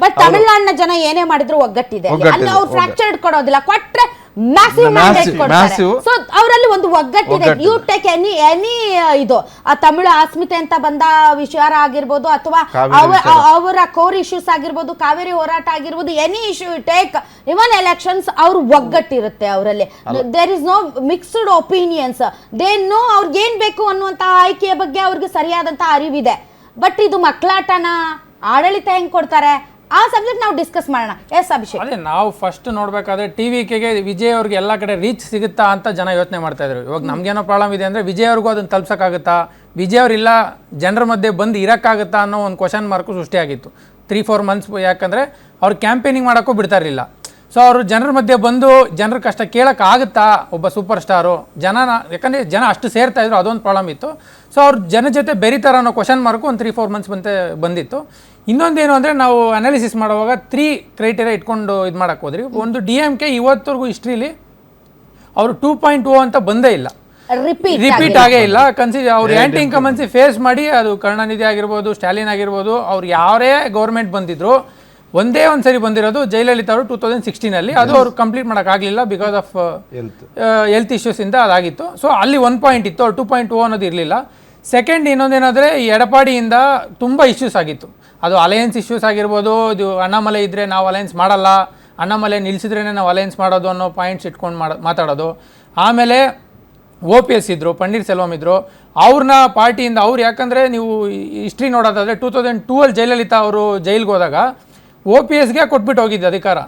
But ತಮಿಳ್ನಾಡಿನ ಜನ ಏನೇ ಮಾಡಿದ್ರು ಒಗ್ಗಟ್ಟಿದೆ, ಅಲ್ಲಿ ಅವ್ರು ಫ್ರಾಕ್ಚರ್ಡ್ ಕೊಡೋದಿಲ್ಲ, ಕೊಟ್ರೆ ಮ್ಯಾಸಿವ್ ಮ್ಯಾಂಡೇಟ್ ಕೊಡ್ತಾರೆ. ಸೊ ಅವರಲ್ಲಿ ಒಂದು ಒಗ್ಗಟ್ಟಿದೆ. ಯು ಟೇಕ್ ಎನಿ ಇದು ತಮಿಳು ಅಸ್ಮಿತೆ ಅಂತ ಬಂದ ವಿಚಾರ ಆಗಿರ್ಬೋದು, ಅಥವಾ ಅವರ ಕೋರ್ ಇಶ್ಯೂಸ್ ಆಗಿರ್ಬೋದು, ಕಾವೇರಿ ಹೋರಾಟ ಆಗಿರ್ಬೋದು, any issue take, even elections, ಅವ್ರ ಒಗ್ಗಟ್ಟಿರುತ್ತೆ ಅವರಲ್ಲಿ. There is no mixed opinions. They know ಅವ್ರಿಗೆ ಏನ್ ಬೇಕು ಅನ್ನುವಂತ ಆಯ್ಕೆಯ ಬಗ್ಗೆ ಅವ್ರಿಗೆ ಸರಿಯಾದಂತ ಅರಿವಿದೆ. ಬಟ್ ಇದು ಮಕ್ಕಳಾಟನ, ಆಡಳಿತ ಹೆಂಗ್ ಕೊಡ್ತಾರೆ, ಆ ಸಬ್ಜೆಕ್ಟ್ ನಾವು ಡಿಸ್ಕಸ್ ಮಾಡೋಣ. ಎಸ್ ಅಭಿಷೇಕ್. ಅದೇ ನಾವು ಫಸ್ಟ್ ನೋಡ್ಬೇಕಾದ್ರೆ ಟಿವಿಕೆಗೆ ವಿಜಯ್ ಅವ್ರಿಗೆ ಎಲ್ಲ ಕಡೆ ರೀಚ್ ಸಿಗುತ್ತಾ ಅಂತ ಜನ ಯೋಚನೆ ಮಾಡ್ತಾ ಇದ್ರು. ಇವಾಗ ನಮ್ಗೇನೋ ಪ್ರಾಬ್ಲಮ್ ಇದೆ ಅಂದ್ರೆ ವಿಜಯ್ ಅವ್ರಿಗೂ ಅದನ್ನ ತಲುಪ್ಸಕ್ಕಾಗುತ್ತಾ, ವಿಜಯ್ ಅವ್ರಿಲ್ಲ ಜನರ ಮಧ್ಯೆ ಬಂದು ಇರಕ್ಕಾಗುತ್ತಾ ಅನ್ನೋ ಒಂದು ಕ್ವಶನ್ ಮಾರ್ಕು ಸೃಷ್ಟಿಯಾಗಿತ್ತು 3-4 ಮಂತ್ಸ್. ಯಾಕಂದ್ರೆ ಅವ್ರು ಕ್ಯಾಂಪೇನಿಂಗ್ ಮಾಡೋಕ್ಕೂ ಬಿಡ್ತಾ ಇರಲಿಲ್ಲ. ಸೊ ಅವರು ಜನರ ಮಧ್ಯೆ ಬಂದು ಜನರ ಕಷ್ಟ ಕೇಳೋಕ್ಕಾಗುತ್ತಾ ಒಬ್ಬ ಸೂಪರ್ ಸ್ಟಾರು ಯಾಕಂದರೆ ಜನ ಅಷ್ಟು ಸೇರ್ತಾ ಇದ್ರು, ಅದೊಂದು ಪ್ರಾಬ್ಲಮ್ ಇತ್ತು. ಸೊ ಅವ್ರು ಜನ ಜೊತೆ ಬೆರೀತಾರ ಅನ್ನೋ ಕ್ವಶನ್ ಮಾರ್ಕು ಒಂದು 3-4 ಮಂತ್ಸ್ ಬಂದಿತ್ತು. ಇನ್ನೊಂದೇನು ಅಂದರೆ ನಾವು ಅನಾಲಿಸಿಸ್ ಮಾಡುವಾಗ 3 ಕ್ರೈಟೇರಿಯಾ ಇಟ್ಕೊಂಡು ಇದು ಮಾಡೋಕ್ಕೆ ಹೋದ್ರಿ. ಒಂದು DMK ಇವತ್ತವರೆಗೂ ಹಿಸ್ಟ್ರಿಲಿ ಅವರು 2.0 ಅಂತ ಬಂದೇ ಇಲ್ಲ, ರಿಪೀಟ್ ಆಗೇ ಇಲ್ಲ. ಅವ್ರು ಆ್ಯಂಟಿ ಇನ್ಕಮನ್ಸಿ ಫೇಸ್ ಮಾಡಿ, ಅದು ಕರುಣಾನಿಧಿ ಆಗಿರ್ಬೋದು, ಸ್ಟಾಲಿನ್ ಆಗಿರ್ಬೋದು, ಅವ್ರು ಯಾರೇ ಗೌರ್ಮೆಂಟ್ ಬಂದಿದ್ರು ಒಂದೇ ಒಂದ್ಸರಿ ಬಂದಿರೋದು ಜಯಲಲಿತಾ ಅವರು 2016 ಅದು ಅವ್ರು ಕಂಪ್ಲೀಟ್ ಮಾಡೋಕ್ಕಾಗಲಿಲ್ಲ ಬಿಕಾಸ್ ಆಫ್ ಹೆಲ್ತ್ ಇಶ್ಯೂಸ್ ಇಂದ ಅದಾಗಿತ್ತು. ಸೊ ಅಲ್ಲಿ 1 ಪಾಯಿಂಟ್ ಇತ್ತು, ಅವ್ರು 2.0 ಅನ್ನೋದು ಇರಲಿಲ್ಲ. ಸೆಕೆಂಡ್ ಇನ್ನೊಂದೇನಾದರೆ ಎಡಪಾಡಿಯಿಂದ ತುಂಬ ಇಶ್ಯೂಸ್ ಆಗಿತ್ತು. ಅದು ಅಲಯನ್ಸ್ ಇಶ್ಯೂಸ್ ಆಗಿರ್ಬೋದು, ಇದು ಅಣ್ಣಾಮಲೈ ಇದ್ದರೆ ನಾವು ಅಲಯನ್ಸ್ ಮಾಡಲ್ಲ, ಅಣ್ಣಾಮಲೈ ನಿಲ್ಲಿಸಿದ್ರೇ ನಾವು ಅಲಯನ್ಸ್ ಮಾಡೋದು ಅನ್ನೋ ಪಾಯಿಂಟ್ಸ್ ಇಟ್ಕೊಂಡು ಮಾತಾಡೋದು. ಆಮೇಲೆ OPS ಇದ್ದರು, ಪನ್ನೀರ್ ಸೆಲ್ವಂ ಇದ್ದರು, ಅವ್ರನ್ನ ಪಾರ್ಟಿಯಿಂದ ಅವ್ರು, ಯಾಕಂದರೆ ನೀವು ಹಿಸ್ಟ್ರಿ ನೋಡೋದಾದರೆ 2002 ಜಯಲಲಿತಾ ಅವರು ಜೈಲಿಗೆ ಹೋದಾಗ OPSಗೆ ಕೊಟ್ಬಿಟ್ಟು ಹೋಗಿದ್ದು ಅಧಿಕಾರ.